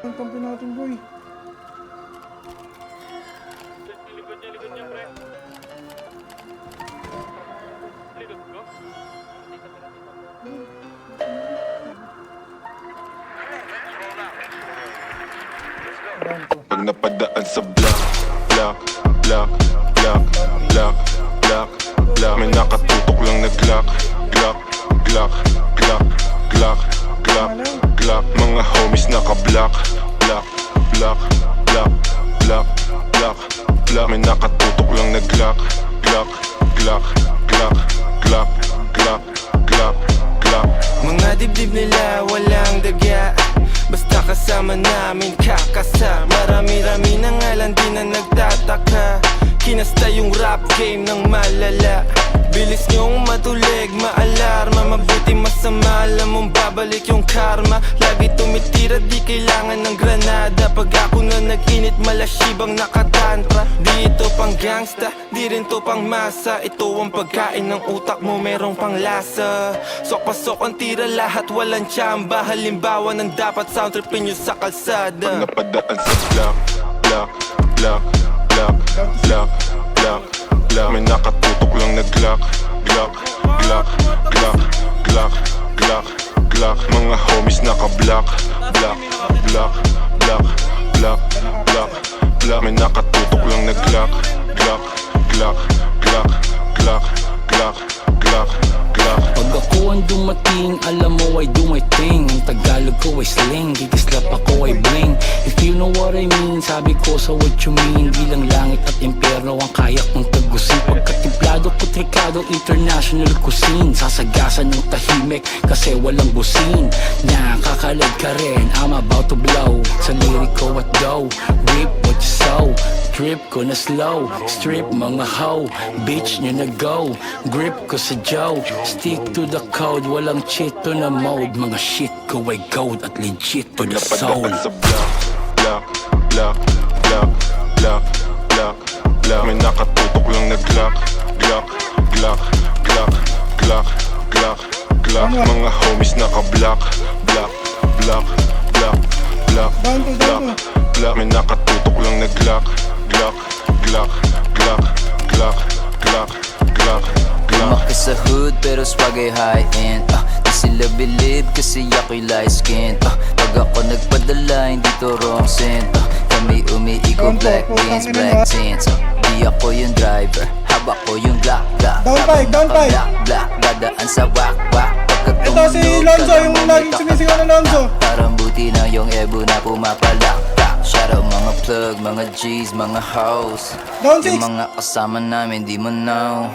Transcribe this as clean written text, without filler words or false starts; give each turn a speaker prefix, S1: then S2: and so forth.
S1: Ang kampi natin, boy.
S2: Likod niya, pre. Likod ko?
S3: Pag napadaan sa block, block, block, block, block, block, block. May nakatutok lang na Glock, Glock, Glock, Glock, Glock, Glock, Glock. Mga homies naka-block, block, block, block, block, block, block. May nakatutok lang na Glock, Glock, Glock, Glock, Glock, Glock, Glock, Glock.
S4: Mga dibdib nila walang dagya, basta kasama namin kakasa. Marami-rami na nga lang di na nagtataka. Kinasta yung rap game ng malala. Bilis nyong matulig, maalarma. Mabuti masama, alam mong babalik yung karma. Lagi tumitira, di kailangan ng granada. Pag ako na nag-init, malashibang nakatantra. Di ito pang gangsta, di rin to pang masa. Ito ang pagkain ng utak mo, merong pang lasa. Sok-pasok ang tira, lahat walang tsamba. Halimbawa ng dapat sound tripin nyo sa kalsada.
S3: Pag napadaan sa block, block, block, block, block, block, block. May nakatutok lang na Glock, Glock, Glock, Glock, Glock, Glock, Glock. Mga homies naka-block, block, block, block, block, block, block. May nakatutok lang na Glock, Glock, Glock, Glock, Glock, Glock, Glock, Glock.
S5: Pag ako ang dumating, alam mo I do my thing. Ang Tagalog ko ay sling, titislap ako ay bling. If you know what I mean, sabi ko sa what you mean. Di lang langit at impyerno ang kaya kong tagusin. Pagkatimplado ko trikado, international cuisine. Sasagasan ng tahimik kasi walang busin. Nakakalag ka rin, I'm about to blow. Sa lirik ko at go, rip what you sow. Trip ko na slow, strip mga hoe. Bitch nyo na go, grip ko sa Joe. Stick to the code, walang cheat to na mode. Mga shit ko ay gold at legit to the soul.
S3: Napadaan sa block, block, block, block, block, block, block. May nakatutok lang na Glock, Glock, Glock, Glock, Glock, Glock, Glock. Mga homies naka-block, block, block, block, block, block, block. May nakatutok lang na Glock, Glock, Glock, Glock, Glock, Glock, Glock, Glock.
S6: Lumaki sa hood pero swag ay high-end. Di sila believe kasi ako'y light skin. Pag ako nagpadala hindi to wrong scent. Kami umiikot black beans, black tints. Di ako yung driver, haba ko yung Glock, Glock.
S1: Down five.
S6: Black, dadaan sa wak, wak.
S1: Ito si Lonzo, yung laging sumisigaw na Lonzo.
S6: Parang buti na yung ebo na pumapalak. Shoutout mga plug, mga G's, mga hoes.
S1: Down six.
S6: Yung mga kasama namin di mo know.